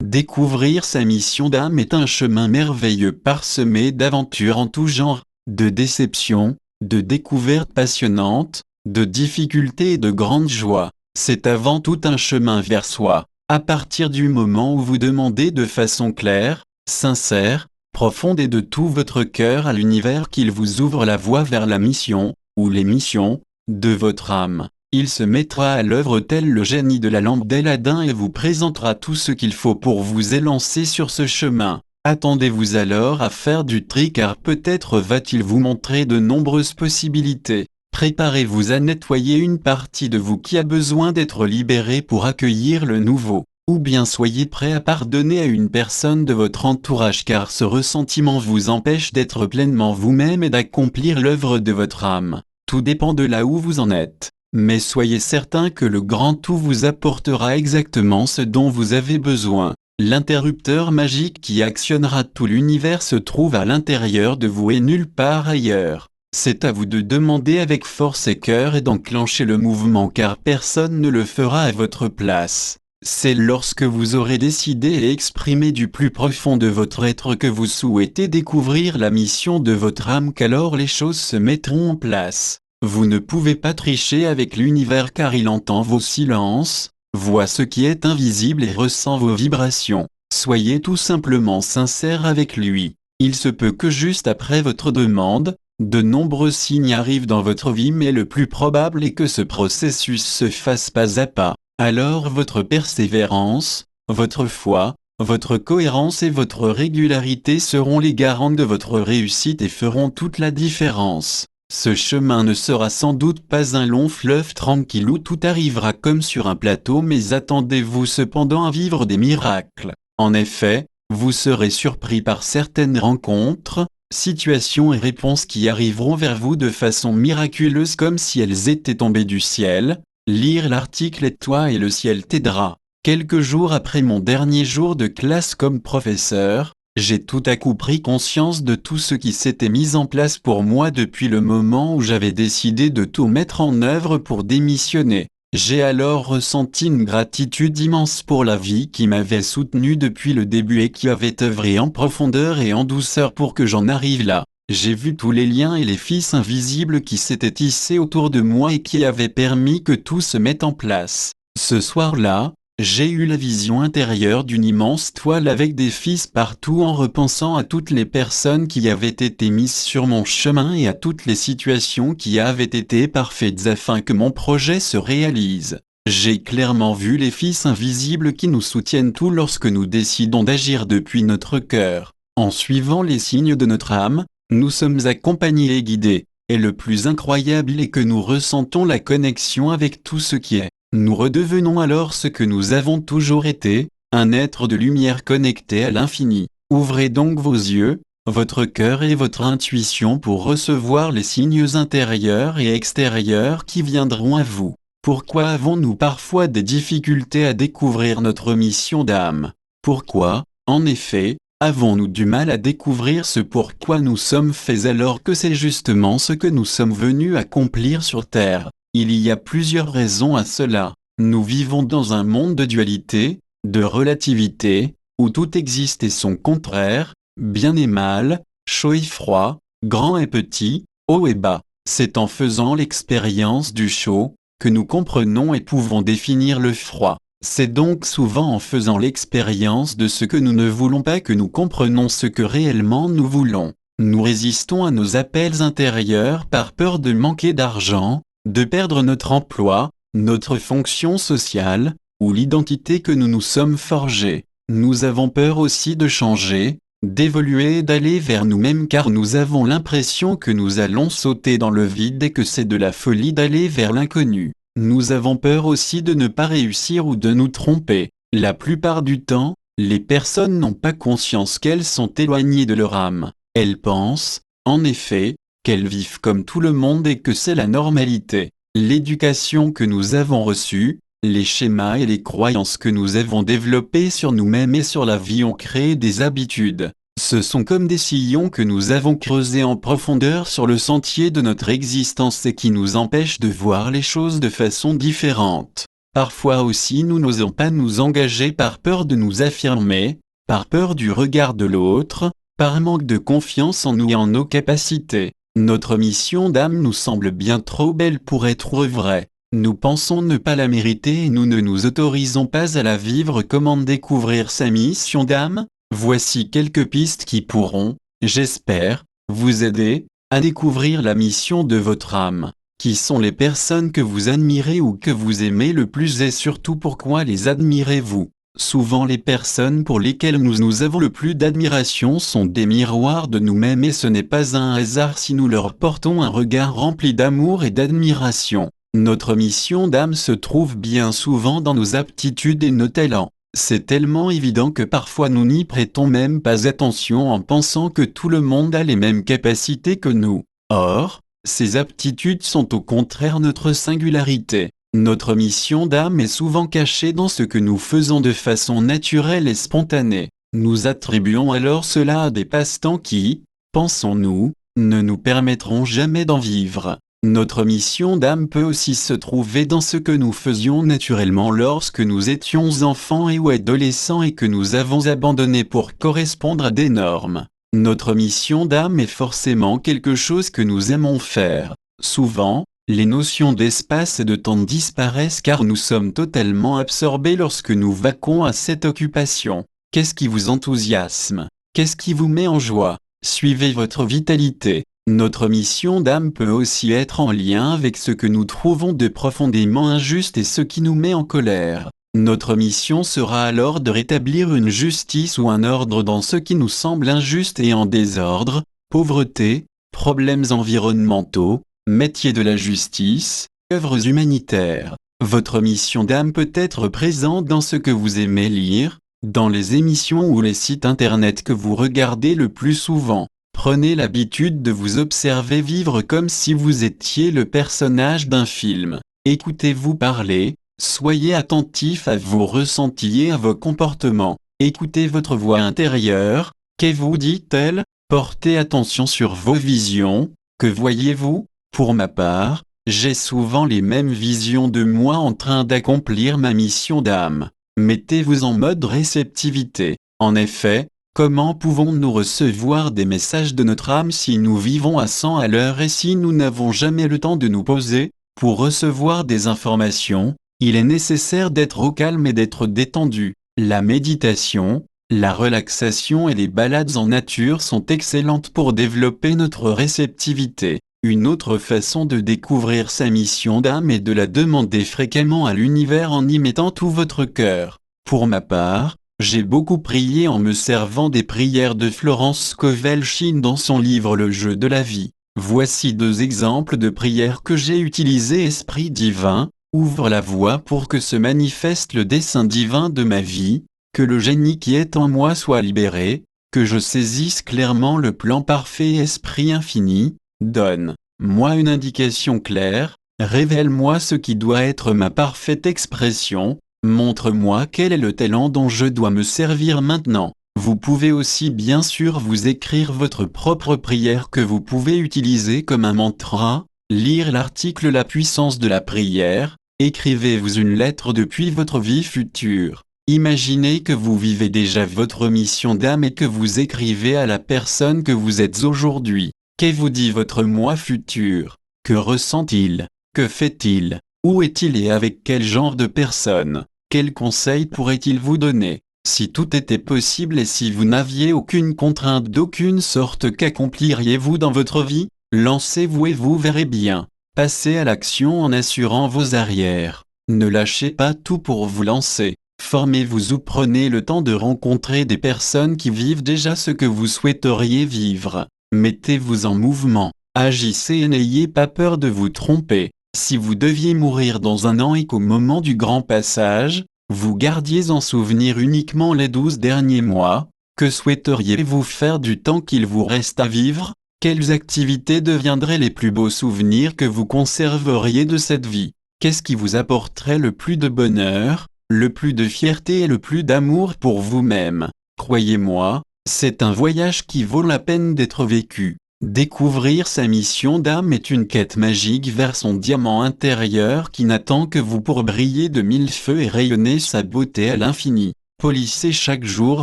Découvrir sa mission d'âme est un chemin merveilleux parsemé d'aventures en tout genre, de déceptions, de découvertes passionnantes, de difficultés et de grandes joies. C'est avant tout un chemin vers soi. À partir du moment où vous demandez de façon claire, sincère, profonde et de tout votre cœur à l'univers qu'il vous ouvre la voie vers la mission, ou les missions, de votre âme, il se mettra à l'œuvre tel le génie de la lampe d'Aladin et vous présentera tout ce qu'il faut pour vous élancer sur ce chemin. Attendez-vous alors à faire du tri car peut-être va-t-il vous montrer de nombreuses possibilités. Préparez-vous à nettoyer une partie de vous qui a besoin d'être libérée pour accueillir le nouveau. Ou bien soyez prêt à pardonner à une personne de votre entourage car ce ressentiment vous empêche d'être pleinement vous-même et d'accomplir l'œuvre de votre âme. Tout dépend de là où vous en êtes. Mais soyez certain que le grand tout vous apportera exactement ce dont vous avez besoin. L'interrupteur magique qui actionnera tout l'univers se trouve à l'intérieur de vous et nulle part ailleurs. C'est à vous de demander avec force et cœur et d'enclencher le mouvement car personne ne le fera à votre place. C'est lorsque vous aurez décidé et exprimé du plus profond de votre être que vous souhaitez découvrir la mission de votre âme qu'alors les choses se mettront en place. Vous ne pouvez pas tricher avec l'univers car il entend vos silences, voit ce qui est invisible et ressent vos vibrations. Soyez tout simplement sincère avec lui. Il se peut que juste après votre demande, de nombreux signes arrivent dans votre vie mais le plus probable est que ce processus se fasse pas à pas. Alors votre persévérance, votre foi, votre cohérence et votre régularité seront les garantes de votre réussite et feront toute la différence. Ce chemin ne sera sans doute pas un long fleuve tranquille où tout arrivera comme sur un plateau mais attendez-vous cependant à vivre des miracles. En effet, vous serez surpris par certaines rencontres, situations et réponses qui arriveront vers vous de façon miraculeuse comme si elles étaient tombées du ciel. Lire l'article et toi et le ciel t'aidera. Quelques jours après mon dernier jour de classe comme professeur, j'ai tout à coup pris conscience de tout ce qui s'était mis en place pour moi depuis le moment où j'avais décidé de tout mettre en œuvre pour démissionner. J'ai alors ressenti une gratitude immense pour la vie qui m'avait soutenu depuis le début et qui avait œuvré en profondeur et en douceur pour que j'en arrive là. J'ai vu tous les liens et les fils invisibles qui s'étaient tissés autour de moi et qui avaient permis que tout se mette en place. Ce soir-là, j'ai eu la vision intérieure d'une immense toile avec des fils partout en repensant à toutes les personnes qui avaient été mises sur mon chemin et à toutes les situations qui avaient été parfaites afin que mon projet se réalise. J'ai clairement vu les fils invisibles qui nous soutiennent tout lorsque nous décidons d'agir depuis notre cœur. En suivant les signes de notre âme, nous sommes accompagnés et guidés, et le plus incroyable est que nous ressentons la connexion avec tout ce qui est. Nous redevenons alors ce que nous avons toujours été, un être de lumière connecté à l'infini. Ouvrez donc vos yeux, votre cœur et votre intuition pour recevoir les signes intérieurs et extérieurs qui viendront à vous. Pourquoi avons-nous parfois des difficultés à découvrir notre mission d'âme? Pourquoi, en effet, avons-nous du mal à découvrir ce pourquoi nous sommes faits alors que c'est justement ce que nous sommes venus accomplir sur Terre? Il y a plusieurs raisons à cela. Nous vivons dans un monde de dualité, de relativité, où tout existe et son contraire, bien et mal, chaud et froid, grand et petit, haut et bas. C'est en faisant l'expérience du chaud, que nous comprenons et pouvons définir le froid. C'est donc souvent en faisant l'expérience de ce que nous ne voulons pas que nous comprenons ce que réellement nous voulons. Nous résistons à nos appels intérieurs par peur de manquer d'argent, de perdre notre emploi, notre fonction sociale, ou l'identité que nous nous sommes forgés. Nous avons peur aussi de changer, d'évoluer et d'aller vers nous-mêmes car nous avons l'impression que nous allons sauter dans le vide et que c'est de la folie d'aller vers l'inconnu. Nous avons peur aussi de ne pas réussir ou de nous tromper. La plupart du temps, les personnes n'ont pas conscience qu'elles sont éloignées de leur âme. Elles pensent, en effet, qu'elles vivent comme tout le monde et que c'est la normalité. L'éducation que nous avons reçue, les schémas et les croyances que nous avons développées sur nous-mêmes et sur la vie ont créé des habitudes. Ce sont comme des sillons que nous avons creusés en profondeur sur le sentier de notre existence et qui nous empêchent de voir les choses de façon différente. Parfois aussi nous n'osons pas nous engager par peur de nous affirmer, par peur du regard de l'autre, par manque de confiance en nous et en nos capacités. Notre mission d'âme nous semble bien trop belle pour être vraie. Nous pensons ne pas la mériter et nous ne nous autorisons pas à la vivre. Comment découvrir sa mission d'âme? Voici quelques pistes qui pourront, j'espère, vous aider à découvrir la mission de votre âme. Qui sont les personnes que vous admirez ou que vous aimez le plus et surtout pourquoi les admirez-vous? Souvent les personnes pour lesquelles nous avons le plus d'admiration sont des miroirs de nous-mêmes et ce n'est pas un hasard si nous leur portons un regard rempli d'amour et d'admiration. Notre mission d'âme se trouve bien souvent dans nos aptitudes et nos talents. C'est tellement évident que parfois nous n'y prêtons même pas attention en pensant que tout le monde a les mêmes capacités que nous. Or, ces aptitudes sont au contraire notre singularité. Notre mission d'âme est souvent cachée dans ce que nous faisons de façon naturelle et spontanée. Nous attribuons alors cela à des passe-temps qui, pensons-nous, ne nous permettront jamais d'en vivre. Notre mission d'âme peut aussi se trouver dans ce que nous faisions naturellement lorsque nous étions enfants et ou adolescents et que nous avons abandonné pour correspondre à des normes. Notre mission d'âme est forcément quelque chose que nous aimons faire. Souvent, les notions d'espace et de temps disparaissent car nous sommes totalement absorbés lorsque nous vaquons à cette occupation. Qu'est-ce qui vous enthousiasme? Qu'est-ce qui vous met en joie? Suivez votre vitalité. Notre mission d'âme peut aussi être en lien avec ce que nous trouvons de profondément injuste et ce qui nous met en colère. Notre mission sera alors de rétablir une justice ou un ordre dans ce qui nous semble injuste et en désordre, pauvreté, problèmes environnementaux, métier de la justice, œuvres humanitaires. Votre mission d'âme peut être présente dans ce que vous aimez lire, dans les émissions ou les sites internet que vous regardez le plus souvent. Prenez l'habitude de vous observer vivre comme si vous étiez le personnage d'un film. Écoutez-vous parler, soyez attentif à vos ressentis et à vos comportements. Écoutez votre voix intérieure, que vous dit-elle? Portez attention sur vos visions, que voyez-vous? Pour ma part, j'ai souvent les mêmes visions de moi en train d'accomplir ma mission d'âme. Mettez-vous en mode réceptivité. En effet, comment pouvons-nous recevoir des messages de notre âme si nous vivons à 100 à l'heure et si nous n'avons jamais le temps de nous poser? Pour recevoir des informations, il est nécessaire d'être au calme et d'être détendu. La méditation, la relaxation et les balades en nature sont excellentes pour développer notre réceptivité. Une autre façon de découvrir sa mission d'âme est de la demander fréquemment à l'univers en y mettant tout votre cœur. Pour ma part, j'ai beaucoup prié en me servant des prières de Florence Scovel Shinn dans son livre Le jeu de la vie. Voici 2 exemples de prières que j'ai utilisées. Esprit divin, ouvre la voie pour que se manifeste le dessein divin de ma vie, que le génie qui est en moi soit libéré, que je saisisse clairement le plan parfait. Esprit infini, donne-moi une indication claire, révèle-moi ce qui doit être ma parfaite expression, montre-moi quel est le talent dont je dois me servir maintenant. Vous pouvez aussi bien sûr vous écrire votre propre prière que vous pouvez utiliser comme un mantra, lire l'article La puissance de la prière, écrivez-vous une lettre depuis votre vie future. Imaginez que vous vivez déjà votre mission d'âme et que vous écrivez à la personne que vous êtes aujourd'hui. Que vous dit votre moi futur? Que ressent-il? Que fait-il? Où est-il et avec quel genre de personne? Quels conseils pourrait-il vous donner? Si tout était possible et si vous n'aviez aucune contrainte d'aucune sorte, qu'accompliriez-vous dans votre vie? Lancez-vous et vous verrez bien. Passez à l'action en assurant vos arrières. Ne lâchez pas tout pour vous lancer. Formez-vous ou prenez le temps de rencontrer des personnes qui vivent déjà ce que vous souhaiteriez vivre. Mettez-vous en mouvement, agissez et n'ayez pas peur de vous tromper. Si vous deviez mourir dans 1 an et qu'au moment du grand passage, vous gardiez en souvenir uniquement les 12 derniers mois, que souhaiteriez-vous faire du temps qu'il vous reste à vivre? Quelles activités deviendraient les plus beaux souvenirs que vous conserveriez de cette vie? Qu'est-ce qui vous apporterait le plus de bonheur, le plus de fierté et le plus d'amour pour vous-même? Croyez-moi, c'est un voyage qui vaut la peine d'être vécu. Découvrir sa mission d'âme est une quête magique vers son diamant intérieur qui n'attend que vous pour briller de mille feux et rayonner sa beauté à l'infini. Polissez chaque jour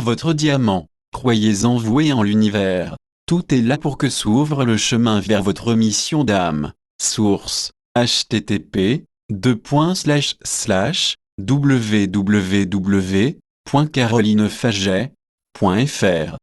votre diamant. Croyez en vous et en l'univers. Tout est là pour que s'ouvre le chemin vers votre mission d'âme. Source: http://www.carolinefagey.fr